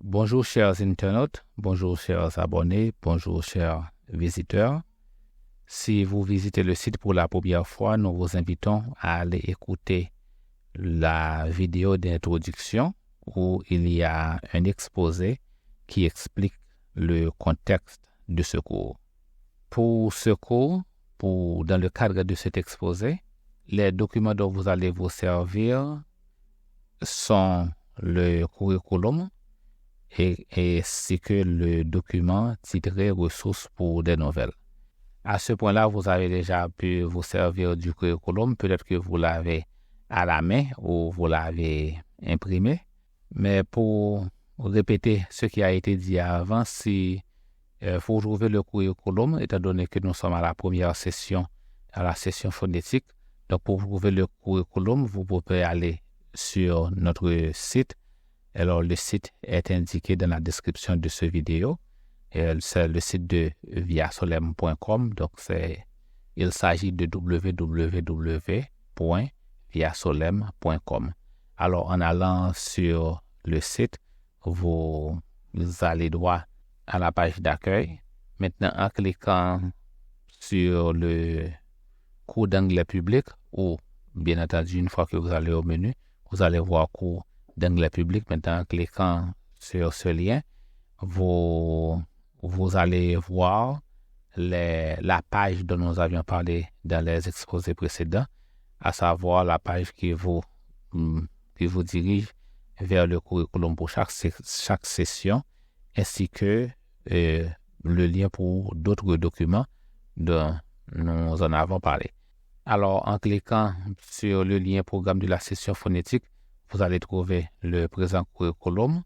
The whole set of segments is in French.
Bonjour chers internautes, bonjour chers abonnés, bonjour chers visiteurs. Si vous visitez le site pour la première fois, nous vous invitons à aller écouter la vidéo d'introduction où il y a un exposé qui explique le contexte de ce cours. Pour ce cours, dans le cadre de cet exposé, les documents dont vous allez vous sont le curriculum ainsi que le document titré Ressources pour des nouvelles. À ce point-là, vous avez déjà pu vous servir du curriculum. Peut-être que vous l'avez à la main ou vous l'avez imprimé. Mais pour répéter ce qui a été dit avant, si vous trouvez le curriculum, étant donné que nous sommes à la première session, à la session phonétique, donc pour trouver le curriculum, vous pouvez aller sur notre site. Alors, le site est indiqué dans la description de cette vidéo. C'est le site de viasolem.com. Donc, il s'agit de www.viasolem.com. Alors, en allant sur le site, vous allez droit à la page d'accueil. Maintenant, en cliquant sur le cours d'anglais public, ou bien entendu, une fois que vous allez au menu, vous allez voir cours d'anglais public. Maintenant, en cliquant sur ce lien, vous allez voir la page dont nous avions parlé dans les exposés précédents, à savoir la page qui vous dirige vers le curriculum pour chaque session, ainsi que le lien pour d'autres documents dont nous en avons parlé. Alors, en cliquant sur le lien programme de la session phonétique, vous allez trouver le présent curriculum.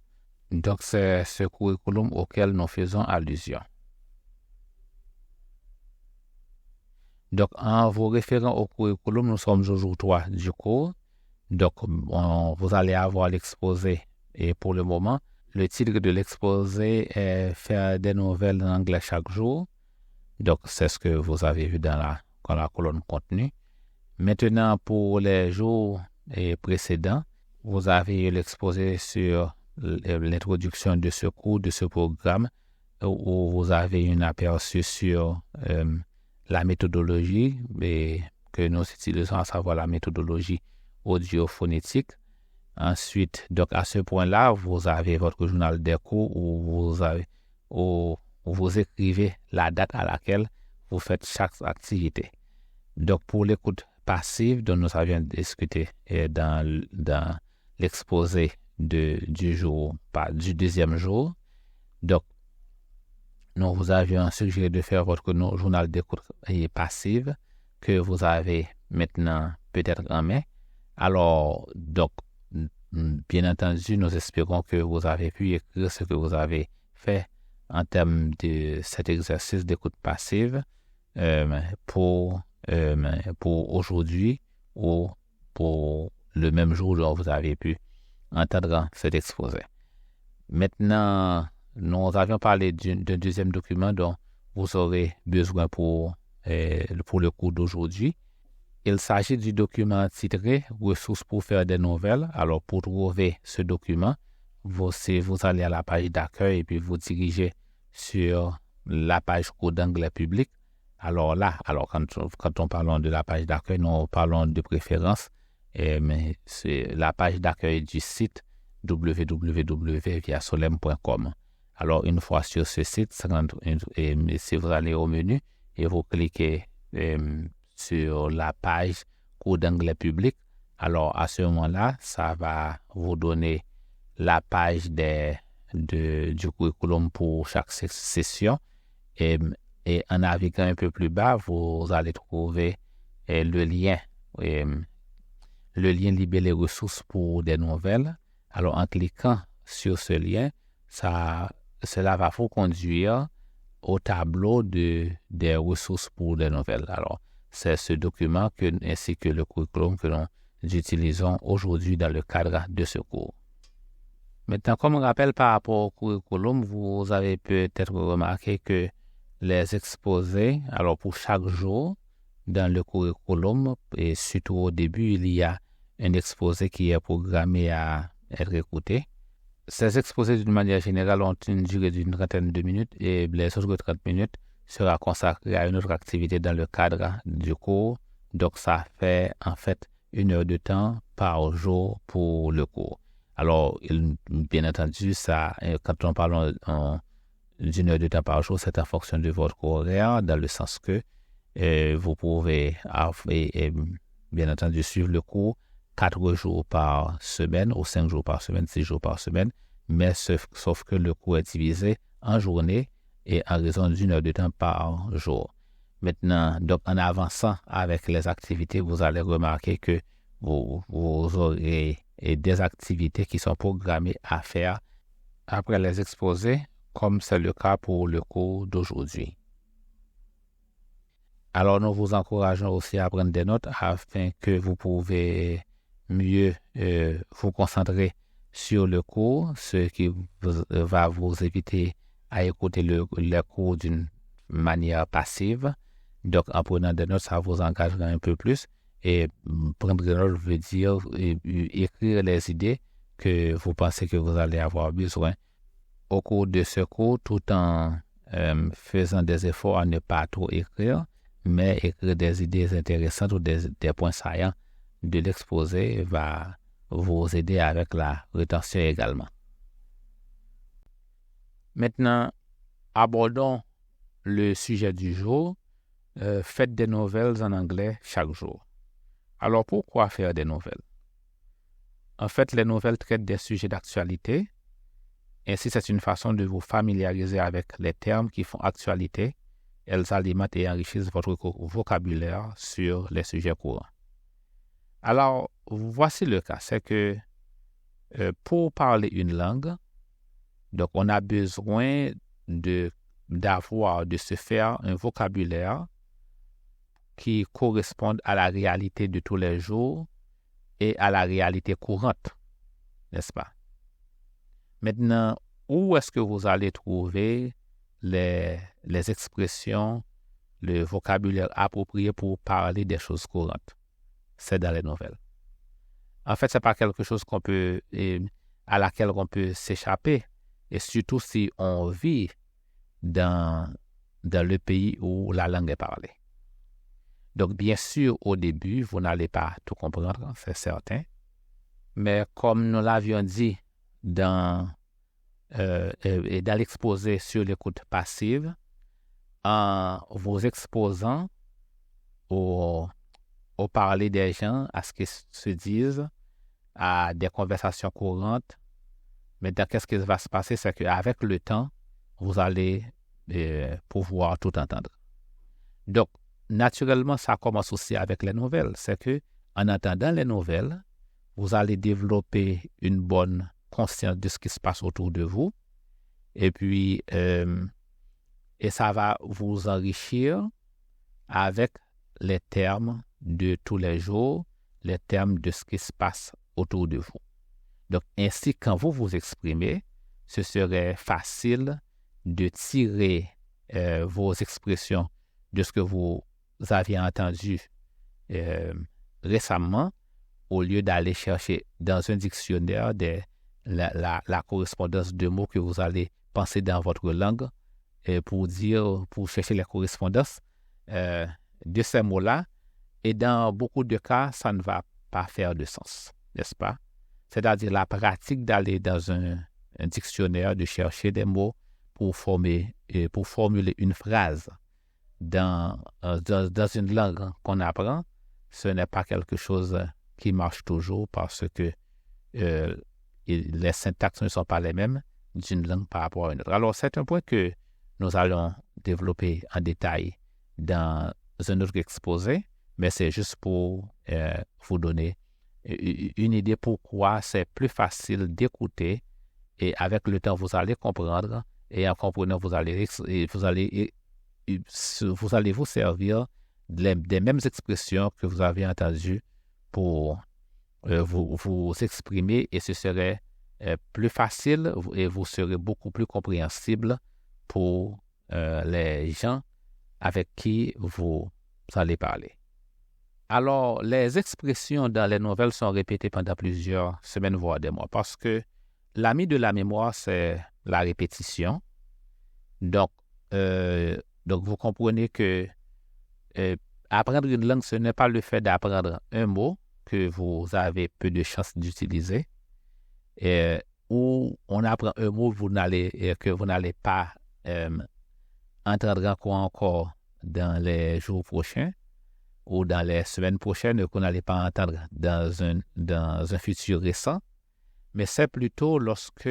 Donc, c'est ce curriculum auquel nous faisons allusion. Donc, en vous référant au curriculum, nous sommes au jour 3 du cours. Donc, vous allez avoir l'exposé. Et pour le moment, le titre de l'exposé est « Faire des nouvelles en anglais chaque jour ». Donc, c'est ce que vous avez vu dans la colonne contenu. Maintenant, pour les jours précédents, vous avez eu l'exposé sur l'introduction de ce cours, de ce programme, où vous avez un aperçu sur la méthodologie que nous utilisons, à savoir la méthodologie audio-phonétique. Ensuite, donc à ce point-là, vous avez votre journal des cours où vous écrivez la date à laquelle vous faites chaque activité. Donc pour l'écoute passive dont nous avions discuté dans l'exposé du deuxième jour, donc nous vous avions suggéré de faire votre journal d'écoute passive que vous avez maintenant peut-être en main. Alors, donc, bien entendu, nous espérons que vous avez pu écrire ce que vous avez fait en termes de cet exercice d'écoute passive pour aujourd'hui ou pour le même jour où vous avez pu entendre cet exposé. Maintenant, nous avions parlé d'un deuxième document dont vous aurez besoin pour le cours d'aujourd'hui. Il s'agit du document titré « Ressources pour faire des nouvelles ». Alors, pour trouver ce document, vous allez à la page d'accueil et puis vous dirigez sur la page cours d'anglais public. Alors là, quand on parle de la page d'accueil, nous parlons de préférence, mais c'est la page d'accueil du site www.viasolem.com. Alors, une fois sur ce site, si vous allez au menu et vous cliquez sur la page cours d'anglais public, alors à ce moment-là, ça va vous donner la page du curriculum pour chaque session. Et en naviguant un peu plus bas, vous allez trouver le lien libellé ressources pour des nouvelles. Alors, en cliquant sur ce lien, cela va vous conduire au tableau des ressources pour des nouvelles. Alors, c'est ce document ainsi que le curriculum que nous utilisons aujourd'hui dans le cadre de ce cours. Maintenant, comme rappel par rapport au curriculum, vous avez peut-être remarqué que les exposés, alors pour chaque jour dans le curriculum, et surtout au début, il y a un exposé qui est programmé à être écouté. Ces exposés, d'une manière générale, ont une durée d'une trentaine de minutes et les autres 30 minutes sera consacrée à une autre activité dans le cadre du cours. Donc, ça fait en fait 1 heure de temps par jour pour le cours. Alors, bien entendu, ça, quand on parle d'1 heure de temps par jour, c'est en fonction de votre cours horaire, dans le sens que vous pouvez, bien entendu, suivre le cours 4 jours par semaine ou 5 jours par semaine, 6 jours par semaine, mais sauf que le cours est divisé en journée et en raison d'1 heure de temps par jour. Maintenant, donc en avançant avec les activités, vous allez remarquer que vous aurez des activités qui sont programmées à faire après les exposés, comme c'est le cas pour le cours d'aujourd'hui. Alors, nous vous encourageons aussi à prendre des notes afin que vous pouvez mieux vous concentrer sur le cours, ce qui va vous éviter à écouter le cours d'une manière passive. Donc, en prenant des notes, ça vous engagera un peu plus. Et prendre des notes veut dire écrire les idées que vous pensez que vous allez avoir besoin au cours de ce cours, tout en faisant des efforts à ne pas trop écrire, mais écrire des idées intéressantes ou des points saillants de l'exposé va vous aider avec la rétention également. Maintenant, abordons le sujet du jour. Faites des nouvelles en anglais chaque jour. Alors, pourquoi faire des nouvelles? En fait, les nouvelles traitent des sujets d'actualité. Ainsi, c'est une façon de vous familiariser avec les termes qui font actualité. Elles alimentent et enrichissent votre vocabulaire sur les sujets courants. Alors, voici le cas. C'est que pour parler une langue, donc on a besoin de se faire un vocabulaire qui corresponde à la réalité de tous les jours et à la réalité courante, n'est-ce pas? Maintenant, où est-ce que vous allez trouver les expressions, le vocabulaire approprié pour parler des choses courantes? C'est dans les nouvelles. En fait, ce n'est pas quelque chose à laquelle on peut s'échapper, et surtout si on vit dans le pays où la langue est parlée. Donc, bien sûr, au début, vous n'allez pas tout comprendre, c'est certain, mais comme nous l'avions dit dans l'exposé sur l'écoute passive, en vous exposant au parler des gens, à ce qu'ils se disent, à des conversations courantes. Maintenant, qu'est-ce qui va se passer? C'est qu'avec le temps, vous allez pouvoir tout entendre. Donc, naturellement, ça commence aussi avec les nouvelles. C'est que en entendant les nouvelles, vous allez développer une bonne conscience de ce qui se passe autour de vous. Et puis, et ça va vous enrichir avec les termes de tous les jours, les termes de ce qui se passe autour de vous. Donc, ainsi, quand vous vous exprimez, ce serait facile de tirer vos expressions de ce que vous aviez entendu récemment, au lieu d'aller chercher dans un dictionnaire la correspondance de mots que vous allez penser dans votre langue pour chercher les correspondances de ces mots-là. Et dans beaucoup de cas, ça ne va pas faire de sens, n'est-ce pas? C'est-à-dire la pratique d'aller dans un dictionnaire, de chercher des mots pour formuler une phrase dans une langue qu'on apprend, ce n'est pas quelque chose qui marche toujours parce que les syntaxes ne sont pas les mêmes d'une langue par rapport à une autre. Alors, c'est un point que nous allons développer en détail dans un autre exposé, mais c'est juste pour vous donner une idée pourquoi c'est plus facile d'écouter et avec le temps, vous allez comprendre et en comprenant, vous allez vous servir des mêmes expressions que vous avez entendues pour vous exprimer et ce serait plus facile et vous serez beaucoup plus compréhensible pour les gens avec qui vous allez parler. Alors, les expressions dans les nouvelles sont répétées pendant plusieurs semaines, voire des mois, parce que l'ami de la mémoire, c'est la répétition. Donc, vous comprenez que apprendre une langue, ce n'est pas le fait d'apprendre un mot que vous avez peu de chances d'utiliser, ou on apprend un mot que vous n'allez pas entendre encore dans les jours prochains ou dans les semaines prochaines, que vous n'allez pas entendre dans un futur récent, mais c'est plutôt lorsque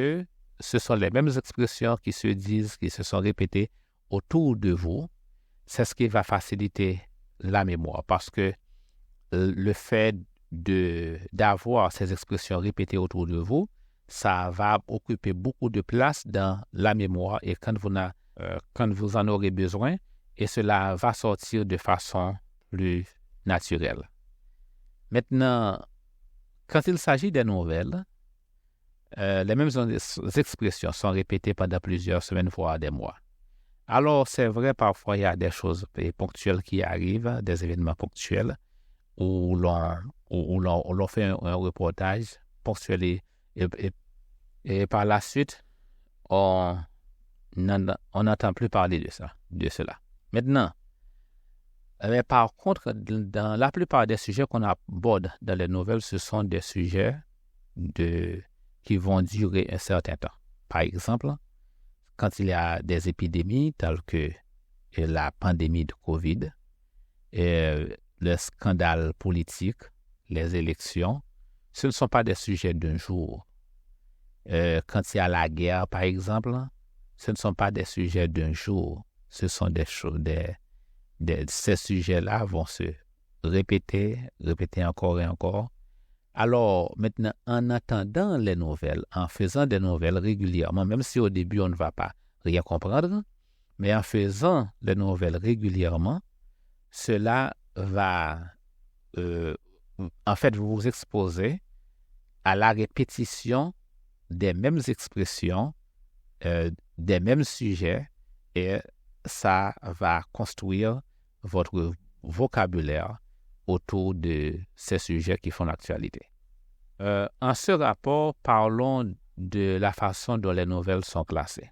ce sont les mêmes expressions qui se disent, qui se sont répétées autour de vous, c'est ce qui va faciliter la mémoire, parce que le fait d'avoir ces expressions répétées autour de vous, ça va occuper beaucoup de place dans la mémoire et quand vous en aurez besoin, et cela va sortir de façon plus naturelle. Maintenant, quand il s'agit des nouvelles, les mêmes expressions sont répétées pendant plusieurs semaines, voire des mois. Alors, c'est vrai, parfois, il y a des choses ponctuelles qui arrivent, des événements ponctuels, où l'on fait un reportage ponctuel et par la suite, on n'entend plus parler de cela. Maintenant, par contre, dans la plupart des sujets qu'on aborde dans les nouvelles, ce sont des sujets qui vont durer un certain temps. Par exemple, quand il y a des épidémies telles que la pandémie de COVID, le scandale politique, les élections, ce ne sont pas des sujets d'un jour. Quand il y a la guerre, par exemple, ce ne sont pas des sujets d'un jour. Ce sont des choses, ces sujets-là vont se répéter encore et encore. Alors, maintenant, en attendant les nouvelles, en faisant des nouvelles régulièrement, même si au début, on ne va pas rien comprendre, mais en faisant les nouvelles régulièrement, cela va, en fait, vous exposer à la répétition des mêmes expressions, des mêmes sujets, et ça va construire votre vocabulaire autour de ces sujets qui font l'actualité. En ce rapport, parlons de la façon dont les nouvelles sont classées.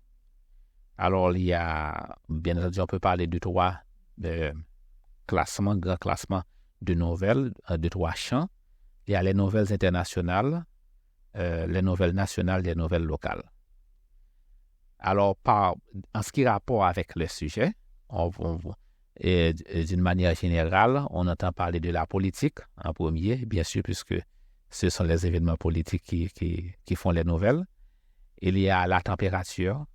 Alors, il y a, bien entendu, on peut parler de trois grands classements de nouvelles, de trois champs. Il y a les nouvelles internationales, les nouvelles nationales, les nouvelles locales. Alors, en ce qui a rapport avec le sujet, et d'une manière générale, on entend parler de la politique en premier, bien sûr, puisque ce sont les événements politiques qui font les nouvelles. Il y a la température,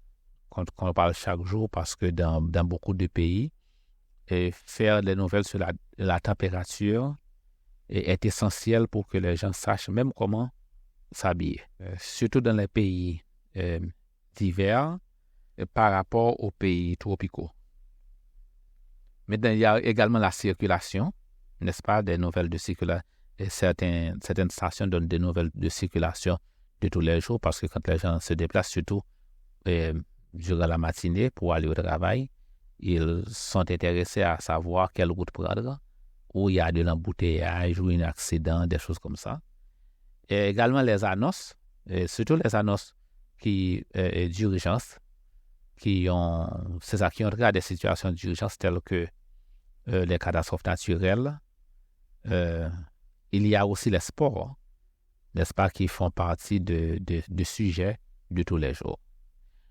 qu'on parle chaque jour, parce que dans beaucoup de pays, faire des nouvelles sur la température est essentiel pour que les gens sachent même comment s'habiller. Surtout dans les pays d'hiver par rapport aux pays tropicaux. Maintenant, il y a également la circulation, n'est-ce pas, des nouvelles de circulation. Certaines stations donnent des nouvelles de circulation de tous les jours parce que quand les gens se déplacent, surtout durant la matinée pour aller au travail, ils sont intéressés à savoir quelle route prendre, où il y a de l'embouteillage ou un accident, des choses comme ça. Et également les annonces, surtout les annonces d'urgence, qui ont trait à des situations d'urgence telles que les catastrophes naturelles. Il y a aussi les sports, n'est-ce pas, qui font partie de sujets de tous les jours.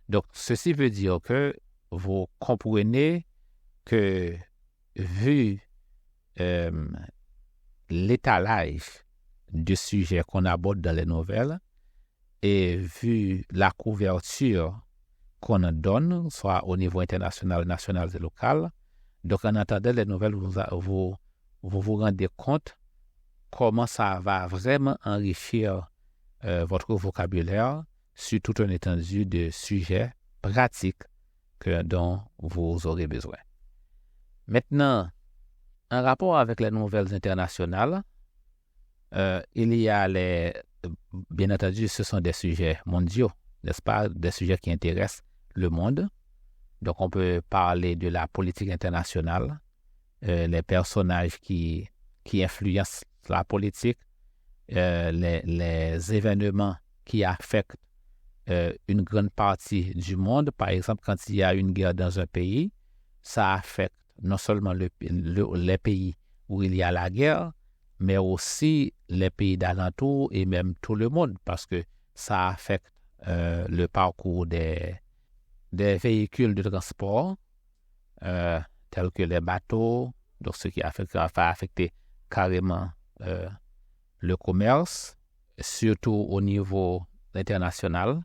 Donc, ceci veut dire que vous comprenez que vu l'étalage de sujets qu'on aborde dans les nouvelles et vu la couverture qu'on en donne, soit au niveau international, national et local, donc en attendant les nouvelles, vous vous rendez compte comment ça va vraiment enrichir votre vocabulaire sur toute une étendue de sujets pratiques dont vous aurez besoin. Maintenant, en rapport avec les nouvelles internationales, il y a bien entendu, ce sont des sujets mondiaux, n'est-ce pas, des sujets qui intéressent le monde. Donc, on peut parler de la politique internationale, les personnages qui influencent la politique, les événements qui affectent une grande partie du monde. Par exemple, quand il y a une guerre dans un pays, ça affecte non seulement les pays où il y a la guerre, mais aussi les pays d'alentour et même tout le monde, parce que ça affecte le parcours des véhicules de transport, tels que les bateaux, donc ce qui va affecter carrément le commerce, surtout au niveau international.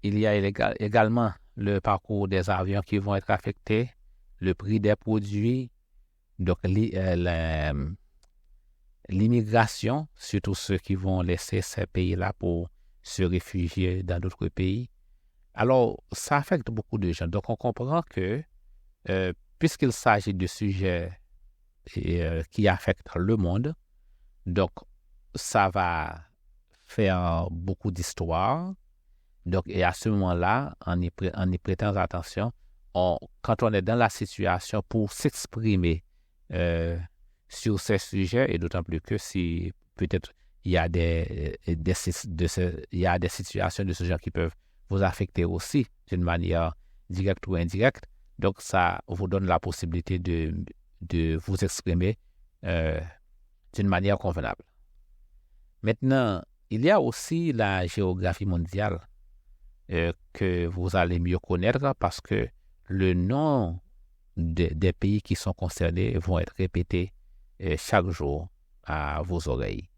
Il y a également le parcours des avions qui vont être affectés, le prix des produits, donc l'immigration, surtout ceux qui vont laisser ces pays-là pour se réfugier dans d'autres pays. Alors, ça affecte beaucoup de gens. Donc, on comprend que puisqu'il s'agit de sujets qui affectent le monde, donc ça va faire beaucoup d'histoire. Donc, et à ce moment-là, en y prêtant attention, quand on est dans la situation pour s'exprimer sur ces sujets, et d'autant plus que si peut-être il y a des situations de ce genre qui peuvent vous affecter aussi d'une manière directe ou indirecte, donc ça vous donne la possibilité de vous exprimer d'une manière convenable. Maintenant, il y a aussi la géographie mondiale que vous allez mieux connaître parce que le nom des pays qui sont concernés vont être répétés chaque jour à vos oreilles.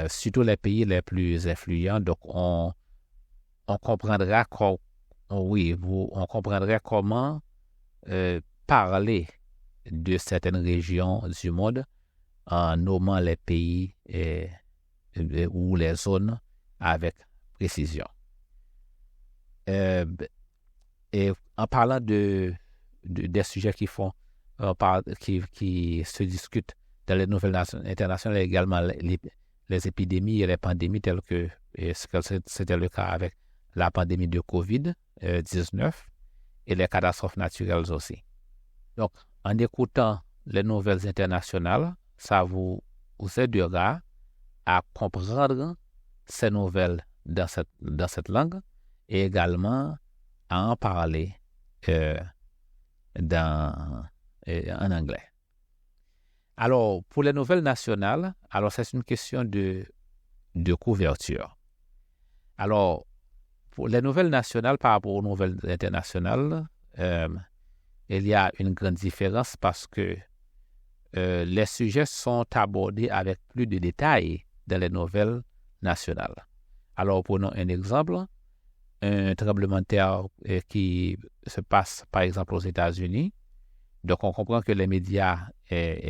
Surtout les pays les plus influents, donc on comprendra on comprendra comment parler de certaines régions du monde en nommant les pays ou les zones avec précision. Et en parlant des sujets qui se discutent dans les nouvelles internationales, également les épidémies et les pandémies telles que c'était le cas avec la pandémie de COVID-19 et les catastrophes naturelles aussi. Donc, en écoutant les nouvelles internationales, ça vous aidera à comprendre ces nouvelles dans cette langue et également à en parler en anglais. Alors, pour les nouvelles nationales, alors c'est une question de couverture. Alors, pour les nouvelles nationales par rapport aux nouvelles internationales, il y a une grande différence parce que les sujets sont abordés avec plus de détails dans les nouvelles nationales. Alors, prenons un exemple. Un tremblement de terre qui se passe, par exemple, aux États-Unis. Donc, on comprend que les médias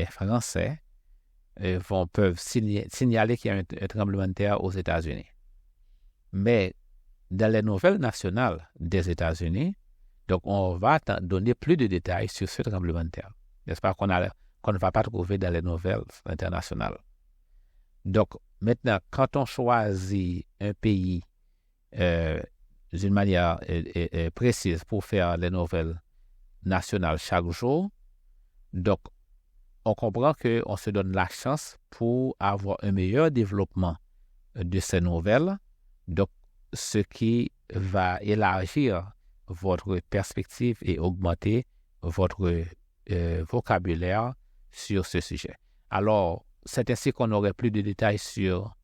français peuvent signaler qu'il y a un tremblement de terre aux États-Unis. Mais dans les nouvelles nationales des États-Unis, donc on va donner plus de détails sur ce tremblement de terre. N'est-ce pas qu'on ne va pas trouver dans les nouvelles internationales. Donc, maintenant, quand on choisit un pays d'une manière précise pour faire les nouvelles nationales chaque jour, donc on comprend qu'on se donne la chance pour avoir un meilleur développement de ces nouvelles, donc ce qui va élargir votre perspective et augmenter votre vocabulaire sur ce sujet. Alors, c'est ainsi qu'on aurait plus de détails sur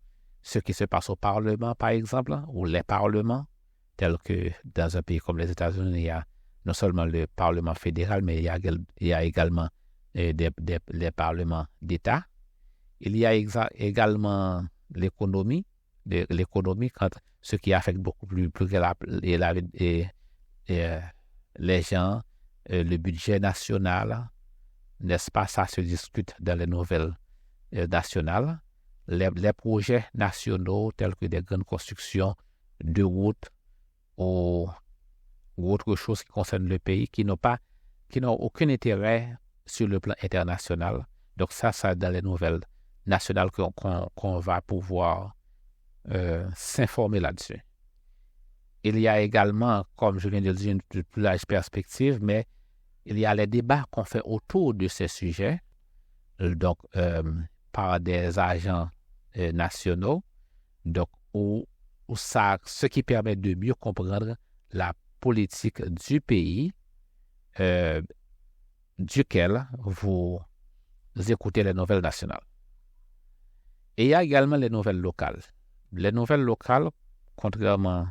ce qui se passe au Parlement, par exemple, ou les parlements, tels que dans un pays comme les États-Unis, il y a non seulement le Parlement fédéral, mais il y a également les parlements d'État. Il y a également l'économie, ce qui affecte beaucoup plus les gens, le budget national, n'est-ce pas, ça se discute dans les nouvelles nationales. Les projets nationaux tels que des grandes constructions de routes ou autre chose qui concerne le pays qui n'ont aucun intérêt sur le plan international. Donc ça dans les nouvelles nationales qu'on va pouvoir s'informer là-dessus. Il y a également, comme je viens de le dire, une plus large perspective, mais il y a les débats qu'on fait autour de ces sujets, donc par des agents nationaux, donc où ce qui permet de mieux comprendre la politique du pays duquel vous écoutez les nouvelles nationales. Et il y a également les nouvelles locales. Les nouvelles locales, contrairement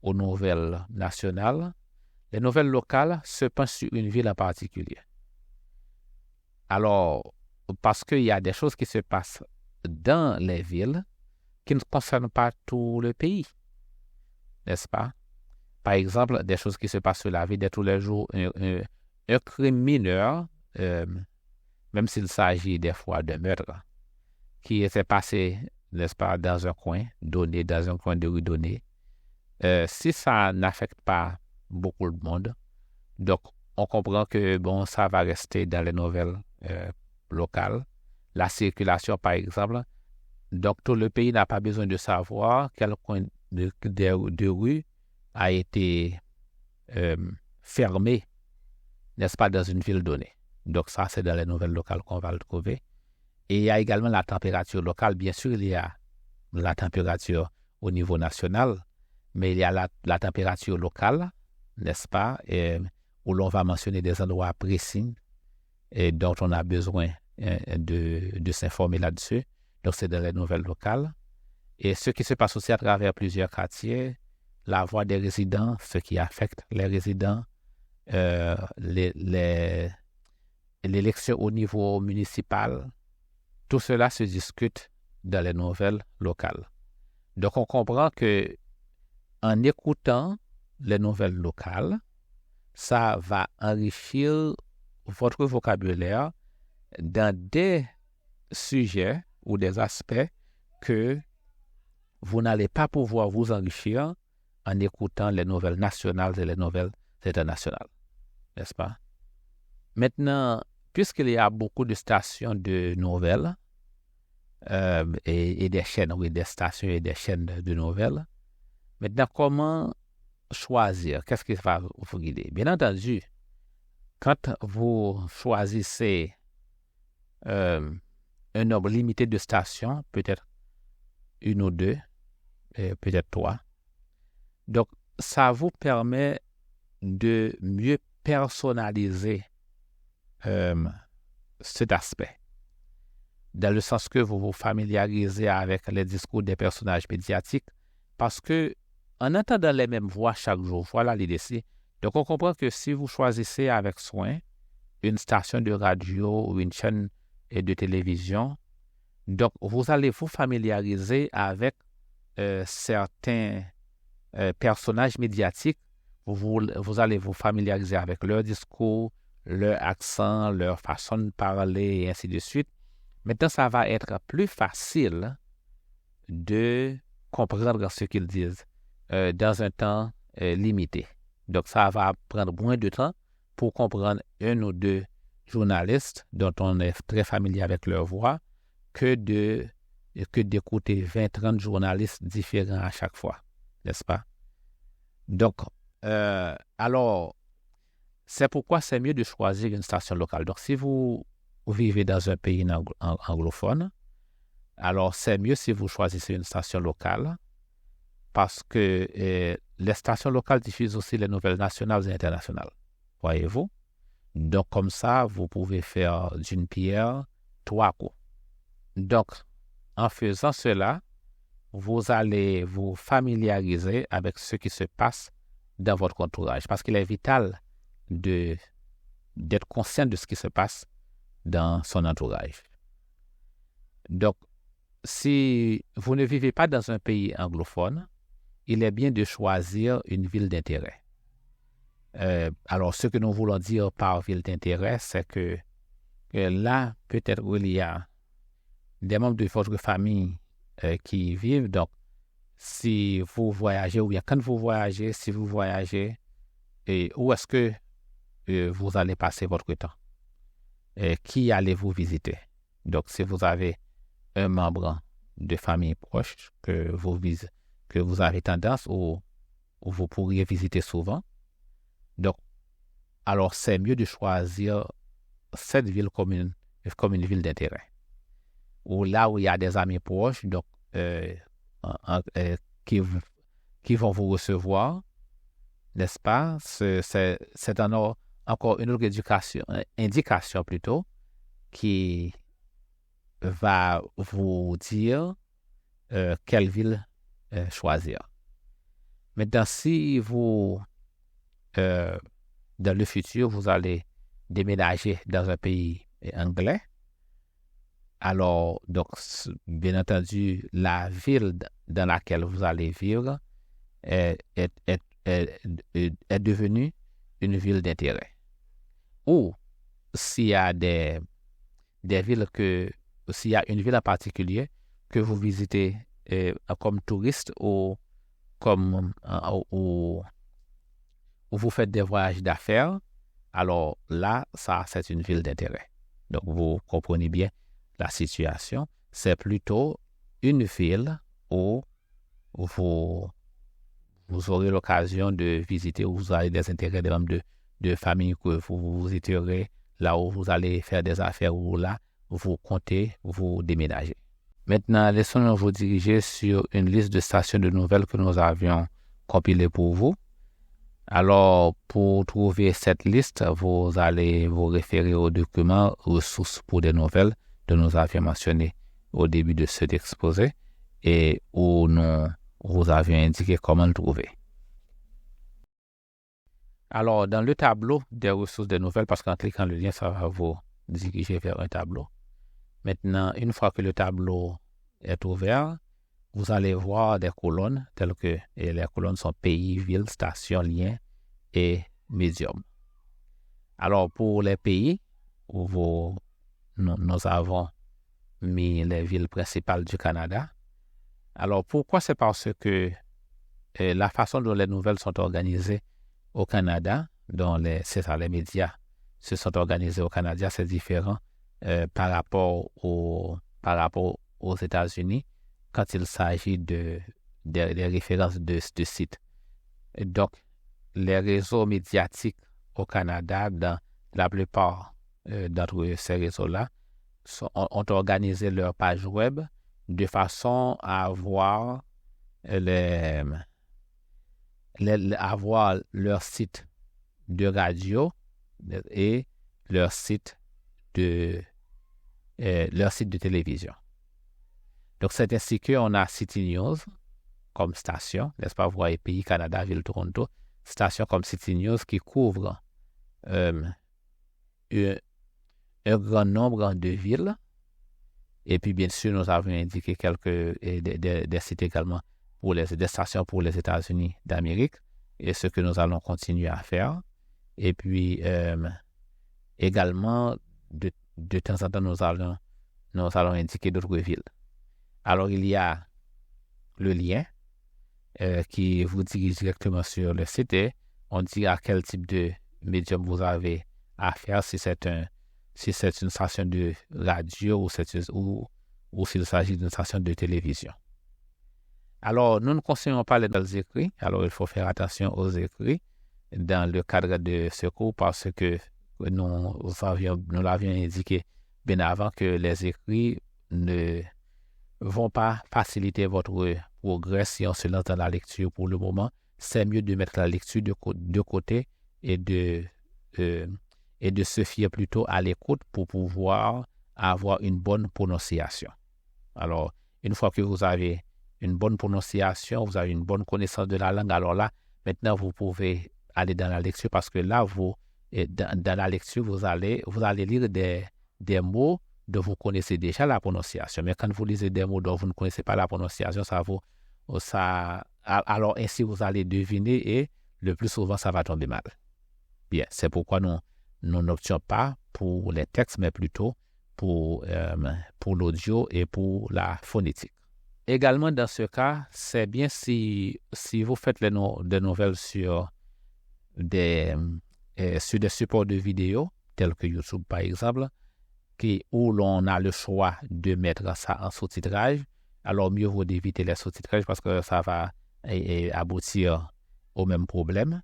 aux nouvelles nationales, les nouvelles locales se penchent sur une ville en particulier. Alors, parce qu'il y a des choses qui se passent dans les villes qui ne concernent pas tout le pays, n'est-ce pas? Par exemple, des choses qui se passent sur la vie de tous les jours, un crime mineur, même s'il s'agit des fois de meurtre, qui était passé, n'est-ce pas, dans un coin donné, dans un coin de rue donné, si ça n'affecte pas beaucoup de monde, donc on comprend que, bon, ça va rester dans les nouvelles locales. La circulation, par exemple, donc tout le pays n'a pas besoin de savoir quel coin de rue a été fermé, n'est-ce pas, dans une ville donnée. Donc ça, c'est dans les nouvelles locales qu'on va le trouver. Et il y a également la température locale. Bien sûr, il y a la température au niveau national, mais il y a la température locale, n'est-ce pas, où l'on va mentionner des endroits précis et dont on a besoin de s'informer là-dessus. Donc, c'est dans les nouvelles locales. Et ce qui se passe aussi à travers plusieurs quartiers, la voix des résidents, ce qui affecte les résidents, l'élection au niveau municipal, tout cela se discute dans les nouvelles locales. Donc, on comprend que en écoutant les nouvelles locales, ça va enrichir votre vocabulaire dans des sujets ou des aspects que vous n'allez pas pouvoir vous enrichir en écoutant les nouvelles nationales et les nouvelles internationales, n'est-ce pas? Maintenant, puisqu'il y a beaucoup de stations de nouvelles et des chaînes, oui, des stations et des chaînes de nouvelles, maintenant, comment choisir? Qu'est-ce qui va vous guider? Bien entendu, quand vous choisissez un nombre limité de stations, peut-être une ou deux, peut-être trois, donc ça vous permet de mieux personnaliser cet aspect, dans le sens que vous vous familiarisez avec les discours des personnages médiatiques, parce que en entendant les mêmes voix chaque jour, voilà l'idée ici. Donc on comprend que si vous choisissez avec soin une station de radio ou une chaîne de télévision, donc vous allez vous familiariser avec certains personnages médiatiques, vous allez vous familiariser avec leur discours, leur accent, leur façon de parler et ainsi de suite. Maintenant, ça va être plus facile de comprendre ce qu'ils disent dans un temps limité. Donc, ça va prendre moins de temps pour comprendre un ou deux journalistes dont on est très familier avec leur voix que d'écouter 20-30 journalistes différents à chaque fois, n'est-ce pas? Donc, alors, c'est pourquoi c'est mieux de choisir une station locale. Donc, si vous vivez dans un pays anglophone, alors c'est mieux si vous choisissez une station locale parce que les stations locales diffusent aussi les nouvelles nationales et internationales, voyez-vous? Donc, comme ça, vous pouvez faire d'une pierre trois coups. Donc, en faisant cela, vous allez vous familiariser avec ce qui se passe dans votre entourage parce qu'il est vital d'être conscient de ce qui se passe dans son entourage. Donc, si vous ne vivez pas dans un pays anglophone, il est bien de choisir une ville d'intérêt. Alors, ce que nous voulons dire par ville d'intérêt, c'est que là, peut-être où il y a des membres de votre famille qui y vivent. Donc, si vous voyagez ou bien quand vous voyagez, si vous voyagez, et où est-ce que vous allez passer votre temps? Qui allez-vous visiter? Donc, si vous avez un membre de famille proche que vous avez tendance ou vous pourriez visiter souvent, donc, alors c'est mieux de choisir cette ville comme une ville d'intérêt. Ou là où il y a des amis proches, donc qui, qui vont vous recevoir, n'est-ce pas? C'est encore une autre indication plutôt, qui va vous dire quelle ville choisir. Maintenant, si vous, dans le futur, vous allez déménager dans un pays anglais, alors, donc, bien entendu, la ville dans laquelle vous allez vivre est devenue une ville d'intérêt. Ou s'il y a s'il y a une ville en particulier que vous visitez comme touriste ou comme ou vous faites des voyages d'affaires, alors là, ça, c'est une ville d'intérêt. Donc, vous comprenez bien la situation. C'est plutôt une ville où vous aurez l'occasion de visiter, où vous avez des intérêts des membres de famille que vous visiterez, là où vous allez faire des affaires, ou là, vous comptez vous déménager. Maintenant, laissons-nous vous diriger sur une liste de stations de nouvelles que nous avions compilées pour vous. Alors, pour trouver cette liste, vous allez vous référer au document ressources pour des nouvelles dont nous avions mentionné au début de cet exposé et où nous vous avions indiqué comment le trouver. Alors, dans le tableau des ressources des nouvelles, parce qu'en cliquant le lien, ça va vous diriger vers un tableau. Maintenant, une fois que le tableau est ouvert, vous allez voir des colonnes telles que les colonnes sont pays, ville, station, lien et médium. Alors, pour les pays, nous avons mis les villes principales du Canada. Alors, pourquoi? C'est parce que la façon dont les nouvelles sont organisées au Canada, dont les médias se sont organisés au Canada, c'est différent par rapport aux États-Unis quand il s'agit des références de sites. Et donc, les réseaux médiatiques au Canada, dans la plupart d'entre ces réseaux-là, ont organisé leur page web de façon à avoir avoir leur site de radio et leur site de télévision. Donc, c'est ainsi qu'on a City News comme station, n'est-ce pas? Vous voyez Pays, Canada, Ville, Toronto, station comme City News qui couvre un grand nombre de villes. Et puis, bien sûr, nous avons indiqué des sites également des stations pour les États-Unis d'Amérique, et ce que nous allons continuer à faire. Et puis, également, de temps en temps, nous allons indiquer d'autres villes. Alors, il y a le lien qui vous dirige directement sur le site et on dit à quel type de médium vous avez affaire, si c'est une station de radio ou s'il s'agit d'une station de télévision. Alors, nous ne conseillons pas les écrits. Alors, il faut faire attention aux écrits dans le cadre de ce cours parce que nous l'avions indiqué bien avant que les écrits ne vont pas faciliter votre progrès si on se lance dans la lecture pour le moment. C'est mieux de mettre la lecture de côté et de se fier plutôt à l'écoute pour pouvoir avoir une bonne prononciation. Alors, une fois que vous avez une bonne prononciation, vous avez une bonne connaissance de la langue, alors là, maintenant, vous pouvez aller dans la lecture parce que là, dans la lecture, vous allez lire des mots dont vous connaissez déjà la prononciation. Mais quand vous lisez des mots dont vous ne connaissez pas la prononciation, alors ainsi, vous allez deviner et le plus souvent, ça va tomber mal. Bien, c'est pourquoi nous n'options pas pour les textes, mais plutôt pour l'audio et pour la phonétique. Également, dans ce cas, c'est bien si vous faites des nouvelles sur des supports de vidéo, tels que YouTube par exemple, où l'on a le choix de mettre ça en sous-titrage, alors mieux vaut d'éviter les sous-titrages parce que ça va aboutir au même problème.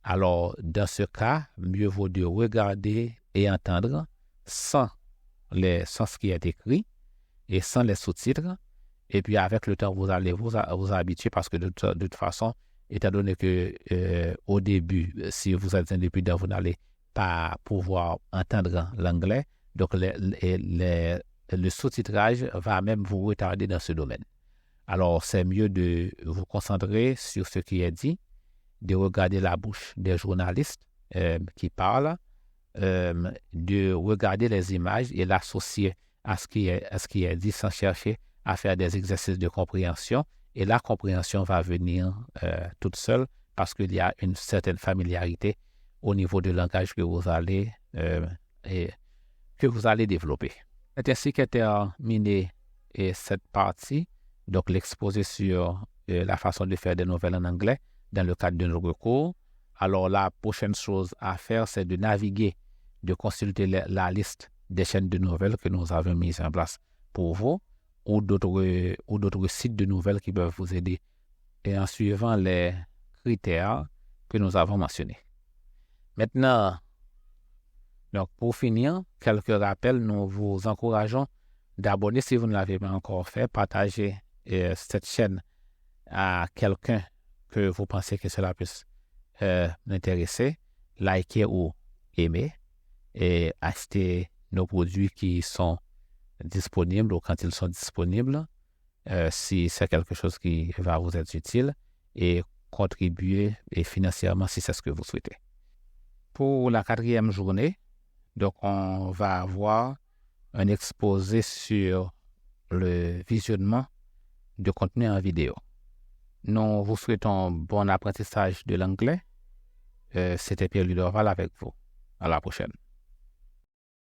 Alors, dans ce cas, mieux vaut de regarder et entendre sans ce qui est écrit et sans les sous-titres. Et puis avec le temps, vous allez vous habituer parce que de toute façon, étant donné que au début, si vous êtes un débutant, vous n'allez pas pouvoir entendre l'anglais. Donc le sous-titrage va même vous retarder dans ce domaine. Alors, c'est mieux de vous concentrer sur ce qui est dit, de regarder la bouche des journalistes qui parlent, de regarder les images et l'associer à ce qui est dit sans chercher à faire des exercices de compréhension. Et la compréhension va venir toute seule parce qu'il y a une certaine familiarité au niveau du langage que vous allez développer. C'est ainsi qu'est terminée cette partie, donc l'exposé sur la façon de faire des nouvelles en anglais dans le cadre de nos cours. Alors la prochaine chose à faire, c'est de naviguer, de consulter la liste des chaînes de nouvelles que nous avons mises en place pour vous ou d'autres sites de nouvelles qui peuvent vous aider et en suivant les critères que nous avons mentionnés. Maintenant, donc pour finir, quelques rappels, nous vous encourageons d'abonner si vous ne l'avez pas encore fait, partager cette chaîne à quelqu'un que vous pensez que cela puisse l'intéresser, liker ou aimer et acheter nos produits qui sont disponibles ou quand ils sont disponibles, si c'est quelque chose qui va vous être utile et contribuer financièrement si c'est ce que vous souhaitez. Pour la 4e journée, donc on va avoir un exposé sur le visionnement de contenu en vidéo. Nous vous souhaitons bon apprentissage de l'anglais. C'était Pierre Ludoval avec vous. À la prochaine.